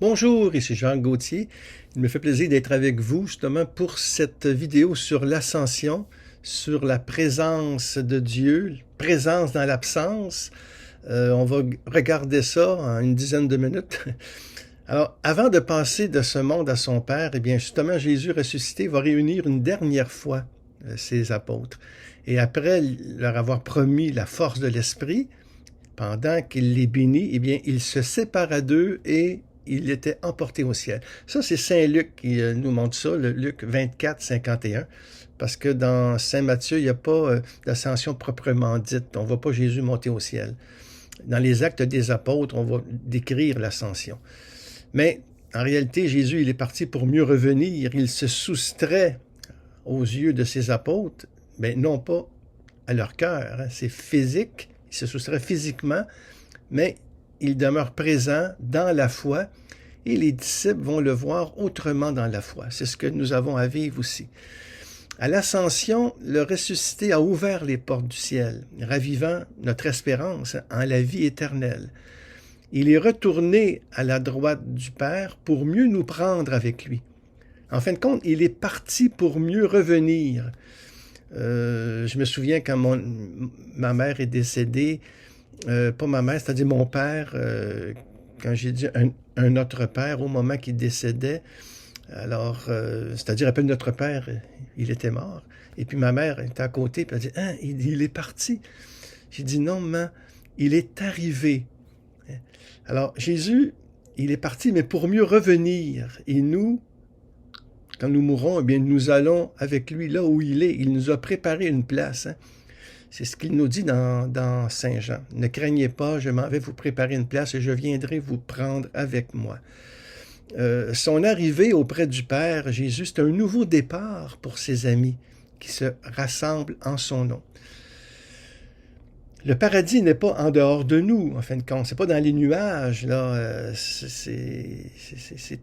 Bonjour, ici Jean Gauthier. Il me fait plaisir d'être avec vous justement pour cette vidéo sur l'ascension, sur la présence de Dieu, présence dans l'absence. On va regarder ça en une dizaine de minutes. Alors, avant de passer de ce monde à son Père, eh bien justement, Jésus ressuscité va réunir une dernière fois ses apôtres. Et après leur avoir promis la force de l'Esprit, pendant qu'il les bénit, eh bien, il se sépara d'eux et il était emporté au ciel. Ça, c'est Saint Luc qui nous montre ça, le Luc 24, 51, parce que dans Saint Matthieu, il n'y a pas d'ascension proprement dite. On ne voit pas Jésus monter au ciel. Dans les Actes des Apôtres, on va décrire l'ascension. Mais en réalité, Jésus, il est parti pour mieux revenir. Il se soustrait aux yeux de ses apôtres, mais non pas à leur cœur. C'est physique. Il se soustrait physiquement, mais il demeure présent dans la foi et les disciples vont le voir autrement dans la foi. C'est ce que nous avons à vivre aussi. À l'ascension, le ressuscité a ouvert les portes du ciel, ravivant notre espérance en la vie éternelle. Il est retourné à la droite du Père pour mieux nous prendre avec lui. En fin de compte, il est parti pour mieux revenir. Je me souviens quand ma mère est décédée, pas ma mère, c'est-à-dire mon père, quand j'ai dit un autre père au moment qu'il décédait, alors, c'est-à-dire appelle notre père, il était mort. Et puis ma mère était à côté, puis elle dit, hein, il est parti. J'ai dit, non, maman, il est arrivé. Alors, Jésus, il est parti, mais pour mieux revenir. Et nous, quand nous mourrons, eh bien, nous allons avec lui là où il est. Il nous a préparé une place. Hein. C'est ce qu'il nous dit dans Saint Jean. Ne craignez pas, je m'en vais vous préparer une place et je viendrai vous prendre avec moi. Son arrivée auprès du Père, Jésus, c'est un nouveau départ pour ses amis qui se rassemblent en son nom. Le paradis n'est pas en dehors de nous, en fin de compte. C'est pas dans les nuages, là. C'est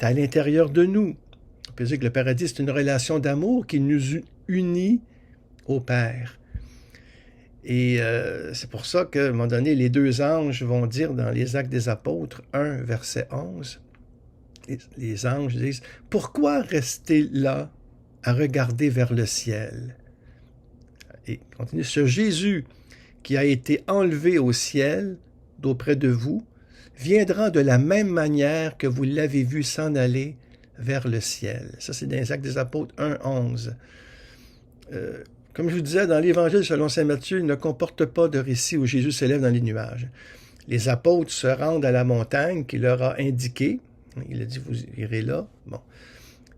à l'intérieur de nous. On peut dire que le paradis, c'est une relation d'amour qui nous unit au Père. Et c'est pour ça qu'à un moment donné, les deux anges vont dire dans les Actes des Apôtres, 1, verset 11, les anges disent, « Pourquoi rester là à regarder vers le ciel? » Et continue, « Ce Jésus qui a été enlevé au ciel d'auprès de vous, viendra de la même manière que vous l'avez vu s'en aller vers le ciel. » Ça, c'est dans les Actes des Apôtres 1, 11. Comme je vous disais, dans l'Évangile selon saint Matthieu, il ne comporte pas de récit où Jésus s'élève dans les nuages. Les apôtres se rendent à la montagne qu'il leur a indiquée. Il a dit, vous irez là. Bon.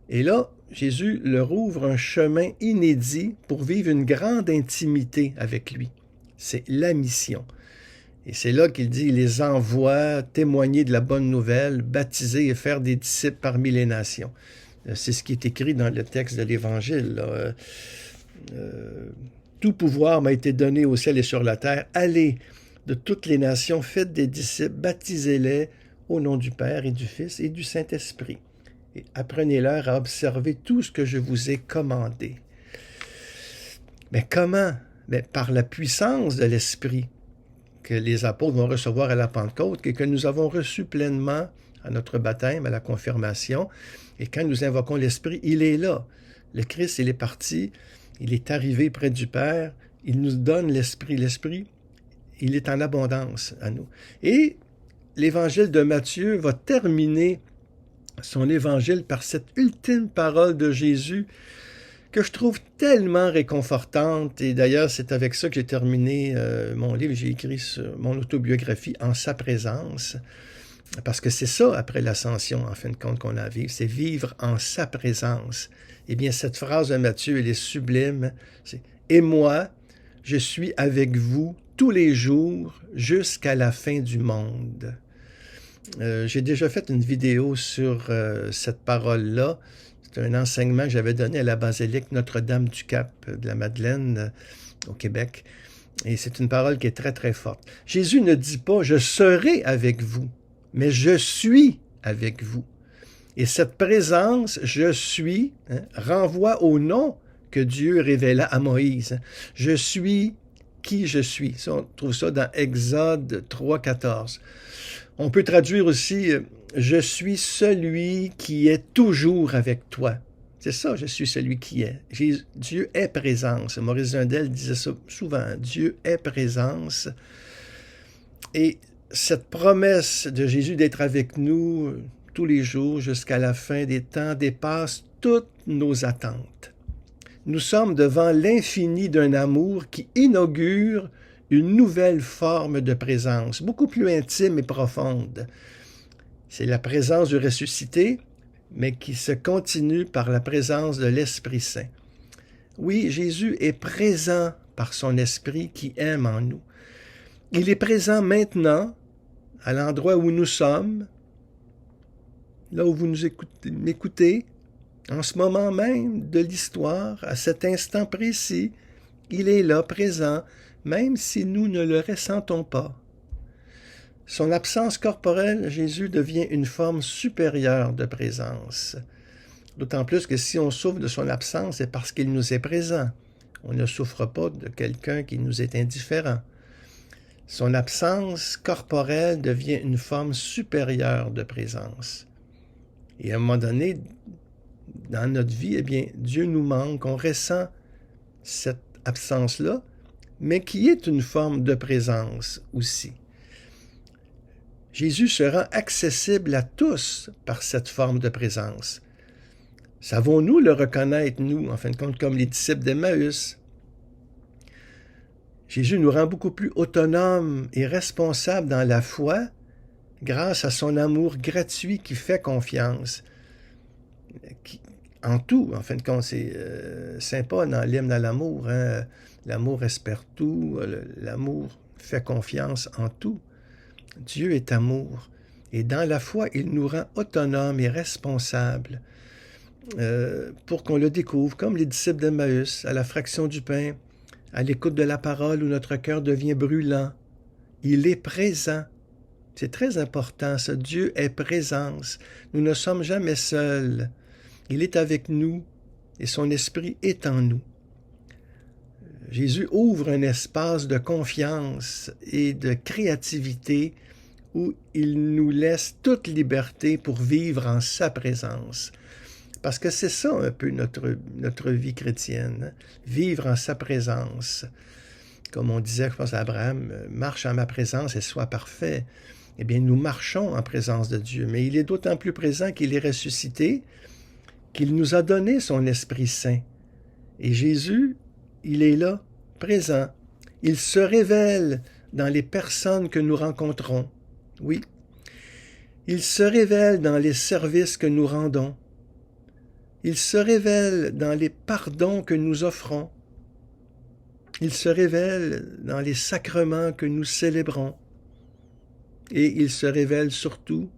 Et là, Jésus leur ouvre un chemin inédit pour vivre une grande intimité avec lui. C'est la mission. Et c'est là qu'il dit, il les envoie témoigner de la bonne nouvelle, baptiser et faire des disciples parmi les nations. C'est ce qui est écrit dans le texte de l'Évangile. Tout pouvoir m'a été donné au ciel et sur la terre. Allez de toutes les nations, faites des disciples, baptisez-les au nom du Père et du Fils et du Saint-Esprit. Et apprenez-leur à observer tout ce que je vous ai commandé. Mais comment? Mais par la puissance de l'Esprit que les apôtres vont recevoir à la Pentecôte et que nous avons reçu pleinement à notre baptême, à la confirmation. Et quand nous invoquons l'Esprit, il est là. Le Christ, il est parti, il est arrivé près du Père, il nous donne l'Esprit. L'Esprit, il est en abondance à nous. Et l'Évangile de Matthieu va terminer son évangile par cette ultime parole de Jésus que je trouve tellement réconfortante. Et d'ailleurs, c'est avec ça que j'ai terminé mon livre. J'ai écrit mon autobiographie en sa présence. Parce que c'est ça, après l'ascension, en fin de compte, qu'on a à vivre. C'est vivre en sa présence. Eh bien, cette phrase de Matthieu, elle est sublime. C'est « Et moi, je suis avec vous tous les jours jusqu'à la fin du monde. » J'ai déjà fait une vidéo sur cette parole-là. C'est un enseignement que j'avais donné à la basilique Notre-Dame-du-Cap de la Madeleine au Québec. Et c'est une parole qui est très, très forte. Jésus ne dit pas « je serai avec vous », mais « je suis avec vous ». Et cette présence « je suis » renvoie au nom que Dieu révéla à Moïse. « Je suis qui je suis ». Ça, on trouve ça dans Exode 3, 14. On peut traduire aussi je suis celui qui est toujours avec toi. C'est ça, je suis celui qui est. Dieu est présence. Maurice Zundel disait ça souvent. Dieu est présence. Et cette promesse de Jésus d'être avec nous tous les jours jusqu'à la fin des temps dépasse toutes nos attentes. Nous sommes devant l'infini d'un amour qui inaugure une nouvelle forme de présence, beaucoup plus intime et profonde. C'est la présence du ressuscité, mais qui se continue par la présence de l'Esprit Saint. Oui, Jésus est présent par son Esprit qui aime en nous. Il est présent maintenant, à l'endroit où nous sommes, là où vous m'écoutez, en ce moment même de l'histoire, à cet instant précis, il est là, présent, même si nous ne le ressentons pas. Son absence corporelle, Jésus devient une forme supérieure de présence. D'autant plus que si on souffre de son absence, c'est parce qu'il nous est présent. On ne souffre pas de quelqu'un qui nous est indifférent. Son absence corporelle devient une forme supérieure de présence. Et à un moment donné, dans notre vie, eh bien, Dieu nous manque, on ressent cette absence-là, mais qui est une forme de présence aussi. Jésus se rend accessible à tous par cette forme de présence. Savons-nous le reconnaître, nous, en fin de compte, comme les disciples d'Emmaüs? Jésus nous rend beaucoup plus autonomes et responsables dans la foi grâce à son amour gratuit qui fait confiance. En tout, en fin de compte, c'est Saint Paul dans l'hymne à l'amour. Hein? L'amour espère tout, l'amour fait confiance en tout. Dieu est amour. Et dans la foi, il nous rend autonomes et responsables pour qu'on le découvre, comme les disciples d'Emmaüs, à la fraction du pain, à l'écoute de la parole où notre cœur devient brûlant. Il est présent. C'est très important, ça. Dieu est présence. Nous ne sommes jamais seuls. Il est avec nous et son esprit est en nous. Jésus ouvre un espace de confiance et de créativité où il nous laisse toute liberté pour vivre en sa présence. Parce que c'est ça un peu notre vie chrétienne, vivre en sa présence. Comme on disait, je pense à Abraham, marche en ma présence et sois parfait. Eh bien, nous marchons en présence de Dieu, mais il est d'autant plus présent qu'il est ressuscité, qu'il nous a donné son Esprit Saint. Et Jésus, il est là, présent. Il se révèle dans les personnes que nous rencontrons. Oui. Il se révèle dans les services que nous rendons. Il se révèle dans les pardons que nous offrons. Il se révèle dans les sacrements que nous célébrons. Et il se révèle surtout,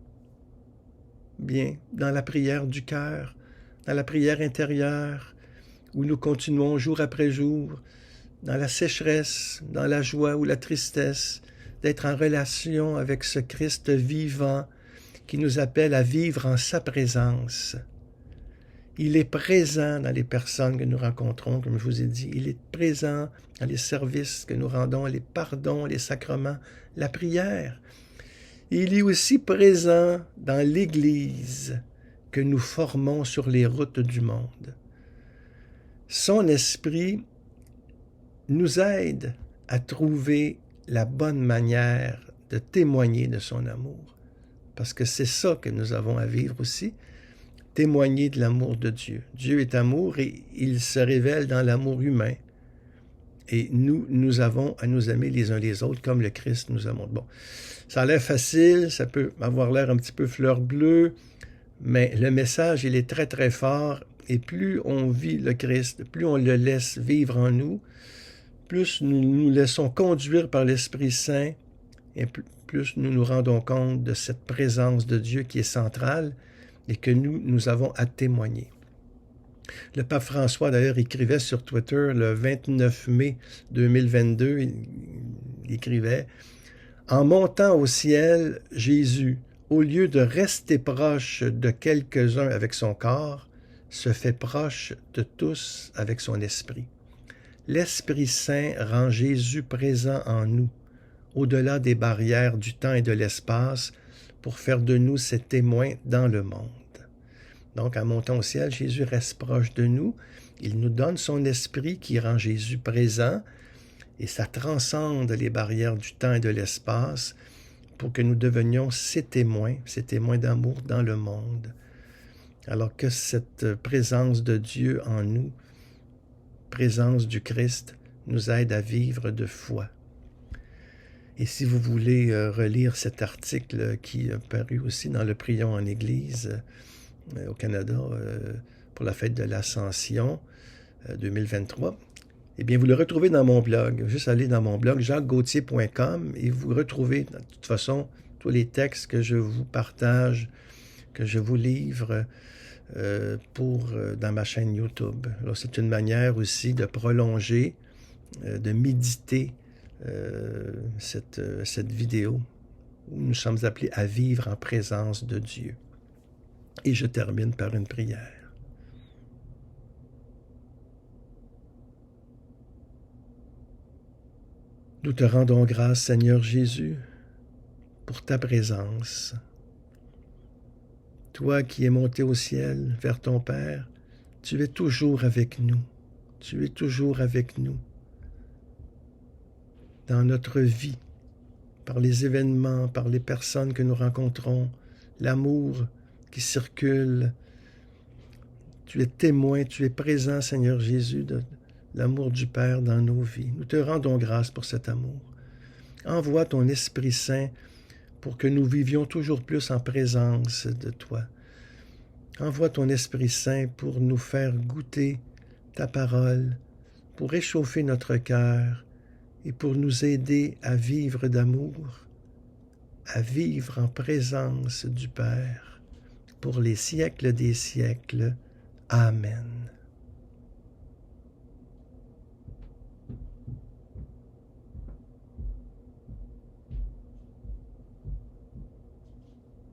bien, dans la prière du cœur, dans la prière intérieure, où nous continuons jour après jour, dans la sécheresse, dans la joie ou la tristesse, d'être en relation avec ce Christ vivant qui nous appelle à vivre en sa présence. Il est présent dans les personnes que nous rencontrons, comme je vous ai dit. Il est présent dans les services que nous rendons, les pardons, les sacrements, la prière. Et il est aussi présent dans l'Église que nous formons sur les routes du monde. Son esprit nous aide à trouver la bonne manière de témoigner de son amour. Parce que c'est ça que nous avons à vivre aussi, témoigner de l'amour de Dieu. Dieu est amour et il se révèle dans l'amour humain. Et nous avons à nous aimer les uns les autres comme le Christ nous a montré. Bon, ça a l'air facile, ça peut avoir l'air un petit peu fleur bleue, mais le message, il est très très fort. Et plus on vit le Christ, plus on le laisse vivre en nous, plus nous nous laissons conduire par l'Esprit Saint, et plus nous nous rendons compte de cette présence de Dieu qui est centrale et que nous avons à témoigner. Le pape François, d'ailleurs, écrivait sur Twitter le 29 mai 2022, il écrivait « En montant au ciel, Jésus, au lieu de rester proche de quelques-uns avec son corps, se fait proche de tous avec son esprit. L'Esprit Saint rend Jésus présent en nous, au-delà des barrières du temps et de l'espace, pour faire de nous ses témoins dans le monde. Donc, en montant au ciel, Jésus reste proche de nous. Il nous donne son esprit qui rend Jésus présent et ça transcende les barrières du temps et de l'espace pour que nous devenions ses témoins d'amour dans le monde. Alors que cette présence de Dieu en nous, présence du Christ, nous aide à vivre de foi. Et si vous voulez relire cet article qui est paru aussi dans le Prions en Église au Canada pour la fête de l'Ascension 2023, eh bien, vous le retrouvez dans mon blog. Juste aller dans mon blog, jacquesgauthier.com, et vous retrouvez, de toute façon, tous les textes que je vous partage, que je vous livre dans ma chaîne YouTube. Alors, c'est une manière aussi de prolonger, de méditer cette vidéo où nous sommes appelés à vivre en présence de Dieu. Et je termine par une prière. Nous te rendons grâce, Seigneur Jésus, pour ta présence. Toi qui es monté au ciel vers ton Père, tu es toujours avec nous. Tu es toujours avec nous. Dans notre vie, par les événements, par les personnes que nous rencontrons, l'amour qui circule. Tu es témoin, tu es présent, Seigneur Jésus, de l'amour du Père dans nos vies. Nous te rendons grâce pour cet amour. Envoie ton Esprit Saint pour que nous vivions toujours plus en présence de toi. Envoie ton Esprit Saint pour nous faire goûter ta parole, pour réchauffer notre cœur et pour nous aider à vivre d'amour, à vivre en présence du Père pour les siècles des siècles. Amen.